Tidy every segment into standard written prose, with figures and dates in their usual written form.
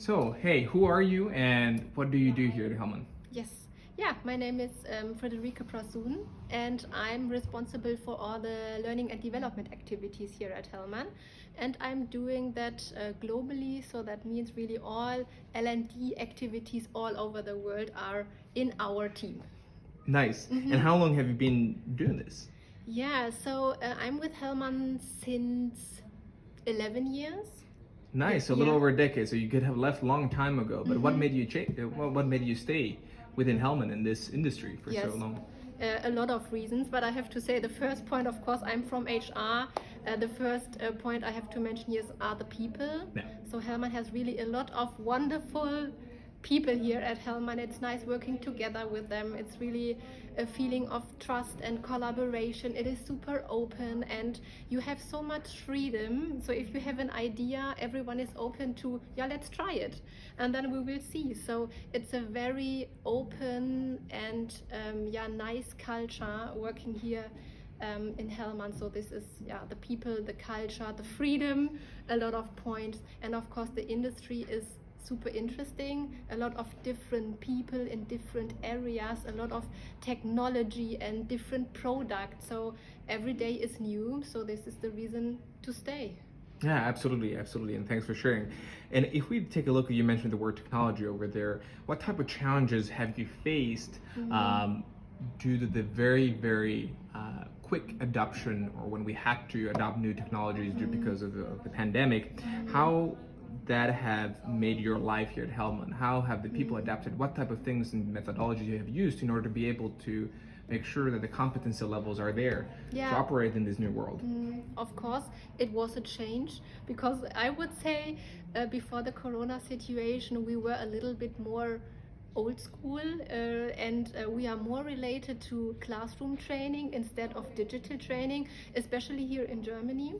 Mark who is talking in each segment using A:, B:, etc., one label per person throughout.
A: So, hey, who are you and what do you do here at Hellmann?
B: Yes. Yeah, my name is Friederike Prasuhn, and I'm responsible for all the learning and development activities here at Hellmann. And I'm doing that globally, so that means really all L&D activities all over the world are in our team.
A: Nice. And
B: Mm-hmm.
A: how long have you been doing this?
B: Yeah, so I'm with Hellmann since 11 years.
A: Nice, a little
B: Yeah.
A: over a decade. So you could have left a long time ago. But what
B: Mm-hmm.
A: made you what made you stay within Hellmann in this industry for
B: Yes,
A: so long?
B: a lot of reasons, but I have to say the first point, of course, I'm from HR. The first point I have to mention here are the people.
A: Yeah.
B: So Hellmann has really a lot of wonderful people here at Hellmann. It's nice working together with them. It's really a feeling of trust and collaboration. It is super open and you have so much freedom. So if you have an idea, everyone is open to, yeah, let's try it. And then we will see. So it's a very open and nice culture working here in Hellmann. So this is the people, the culture, the freedom, a lot of points, and of course the industry is super interesting. A lot of different people in different areas, a lot of technology and different products. So every day is new. So this is the reason to stay.
A: Yeah, absolutely, absolutely, and thanks for sharing. And if we take a look, you mentioned the word technology over there. What type of challenges have you faced due to the very quick adoption, or when we had to adopt new technologies due because of the pandemic? How that have made your life here at Hellmann? How have the people adapted? What type of things and methodologies you have used in order to be able to make sure that the competency levels are there to operate in this new world?
B: Of course, it was a change because I would say before the Corona situation, we were a little bit more old school and we are more related to classroom training instead of digital training, especially here in Germany.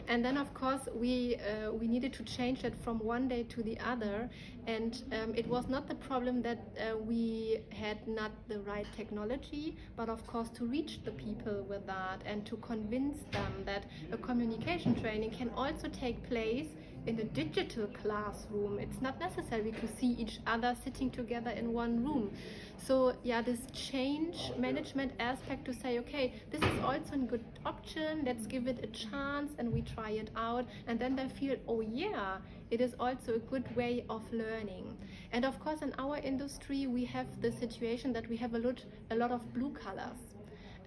B: And then of course we needed to change that from one day to the other, and it was not the problem that we had not the right technology, but of course to reach the people with that and to convince them that a communication training can also take place in a digital classroom. It's not necessary to see each other sitting together in one room. So this change management aspect to say, okay, this is also a good option, let's give it a chance and we try it out, and then they feel, oh yeah, it is also a good way of learning. And of course in our industry we have the situation that we have a lot of blue collars.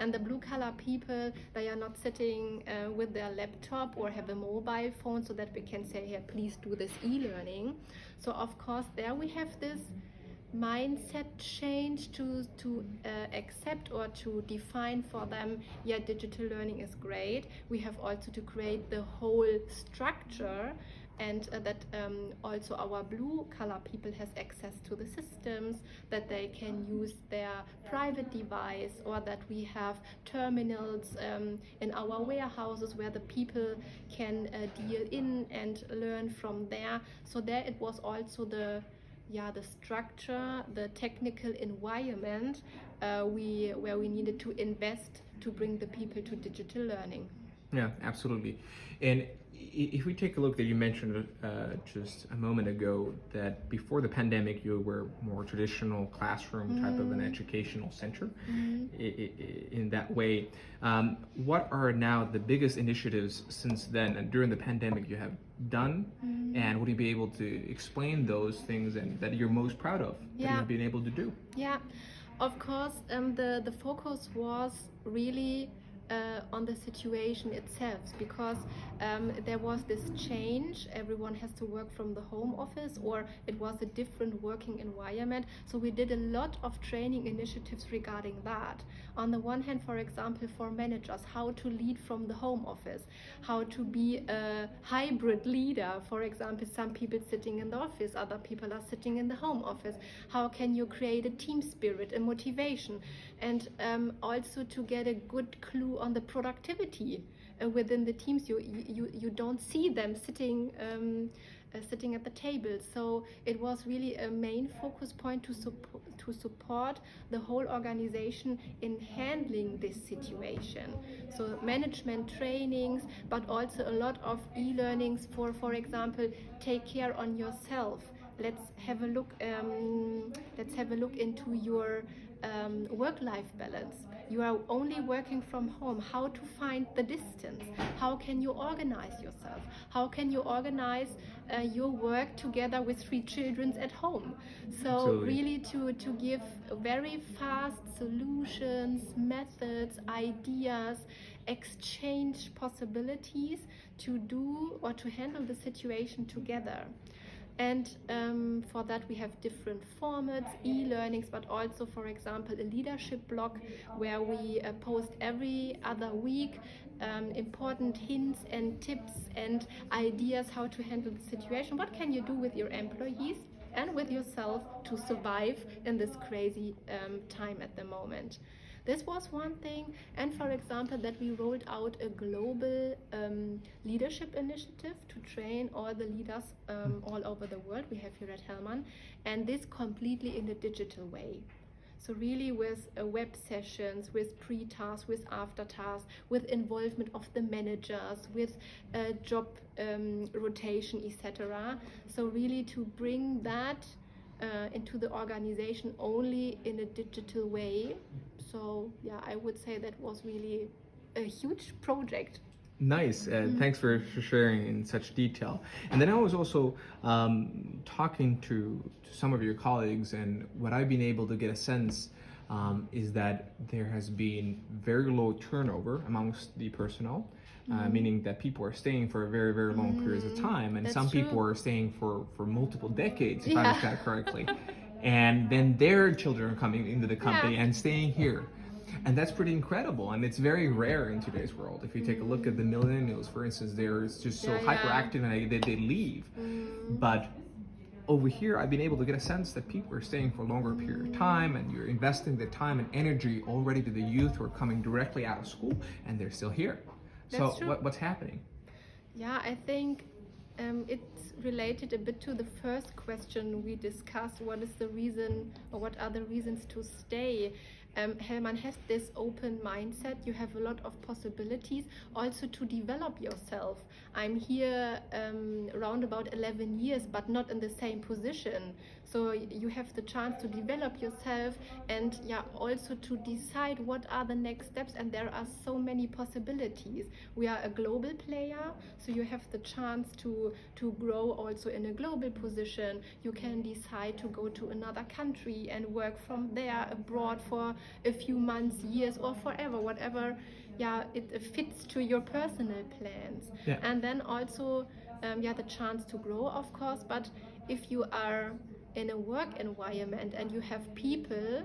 B: And the blue collar people, they are not sitting with their laptop or have a mobile phone so that we can say, here, please do this e-learning. So of course there we have this mindset change to accept or to define for them, digital learning is great. We have also to create the whole structure, and that also our blue collar people has access to the systems, that they can use their private device, or that we have terminals in our warehouses where the people can deal in and learn from there. So there it was also the structure, the technical environment where we needed to invest to bring the people to digital learning.
A: Yeah, absolutely. And if we take a look, that you mentioned just a moment ago that before the pandemic you were more traditional classroom type of an educational center in that way. What are now the biggest initiatives since then and during the pandemic you have done, and would you be able to explain those things and that you're most proud of that you've been able to do?
B: Yeah, of course, the focus was really on the situation itself, because there was this change. Everyone has to work from the home office, or it was a different working environment. So we did a lot of training initiatives regarding that. On the one hand, for example, for managers, how to lead from the home office, how to be a hybrid leader. For example, some people sitting in the office, other people are sitting in the home office. How can you create a team spirit, a motivation, and also to get a good clue on the productivity within the teams. You don't see them sitting at the table. So it was really a main focus point to support the whole organization in handling this situation. So management trainings, but also a lot of e-learnings for example, take care on yourself. let's have a look. Let's have a look into your work-life balance. You are only working from home. How to find the distance? How can you organize yourself? How can you organize your work together with 3 children at home? So
A: Absolutely.
B: really to give very fast solutions, methods, ideas, exchange possibilities to do or to handle the situation together. And for that we have different formats, e-learnings, but also, for example, a leadership blog where we post every other week important hints and tips and ideas how to handle the situation. What can you do with your employees and with yourself to survive in this crazy time at the moment? This was one thing, and for example, that we rolled out a global leadership initiative to train all the leaders all over the world we have here at Hellmann, and this completely in a digital way. So really with web sessions, with pre-tasks, with after-tasks, with involvement of the managers, with job rotation, etc. So really to bring that into the organization only in a digital way. So yeah, I would say that was really a huge project.
A: Nice. Thanks for sharing in such detail. And then I was also talking to some of your colleagues, and what I've been able to get a sense is that there has been very low turnover amongst the personnel, meaning that people are staying for a very, very long periods of time, and
B: That's
A: some
B: true.
A: people are staying for multiple decades, if I
B: Yeah.
A: understand correctly. And then their children are coming into the company
B: Yeah.
A: and staying here. And that's pretty incredible, and it's very rare in today's world. If you take a look at the millennials, for instance, they're just so
B: Yeah, yeah.
A: hyperactive and they leave. But over here, I've been able to get a sense that people are staying for a longer period of time, and you're investing the time and energy already to the youth who are coming directly out of school, and they're still here.
B: That's
A: So
B: true.
A: what's happening?
B: Yeah, I think it's related a bit to the first question we discussed. What is the reason, or what are the reasons to stay? Hellmann has this open mindset. You have a lot of possibilities also to develop yourself. I'm here around about 11 years, but not in the same position. So you have the chance to develop yourself, and yeah, also to decide what are the next steps. And there are so many possibilities. We are a global player, so you have the chance to grow also in a global position. You can decide to go to another country and work from there abroad for a few months, years, or forever, whatever it fits to your personal plans.
A: Yeah.
B: And then also the chance to grow, of course. But if you are in a work environment and you have people,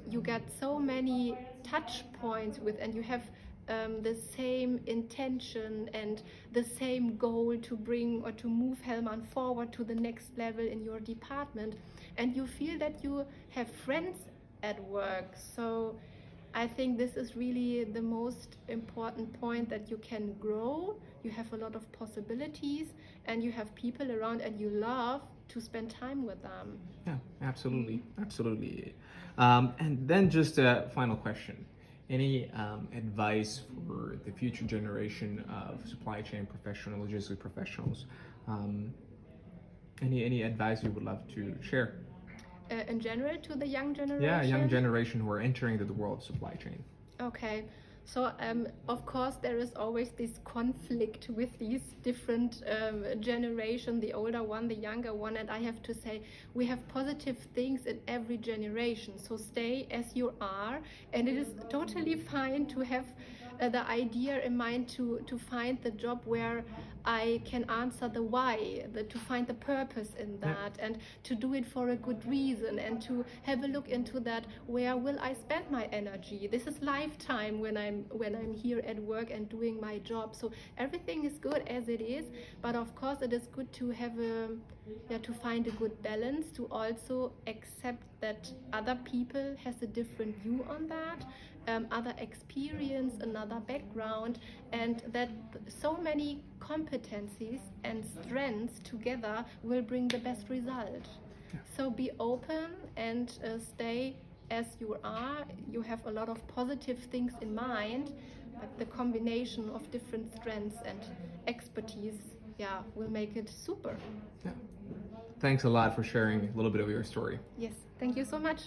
B: you get so many touch points with, and you have the same intention and the same goal to bring or to move Hellmann forward to the next level in your department, and you feel that you have friends at work. So I think this is really the most important point, that you can grow, you have a lot of possibilities, and you have people around, and you love to spend time with them.
A: Yeah, absolutely, absolutely. And then just a final question. Any advice for the future generation of supply chain professionals, logistics professionals? Any advice you would love to share?
B: In general, to the young generation?
A: Yeah, young generation who are entering the world of supply chain.
B: Okay, so of course there is always this conflict with these different generation, the older one, the younger one, and I have to say we have positive things in every generation. So stay as you are, and it is totally fine to have the idea in mind to find the job where I can answer the why, to find the purpose in that, and to do it for a good reason, and to have a look into that, where will I spend my energy? This is lifetime when I'm here at work and doing my job. So everything is good as it is, but of course it is good to have to find a good balance, to also accept that other people has a different view on that, other experience, another background, and that so many competencies and strengths together will bring the best result. So be open and stay as you are. You have a lot of positive things in mind, but the combination of different strengths and expertise yeah, will make it super.
A: Yeah. Thanks a lot for sharing a little bit of your story.
B: Yes, thank you so much.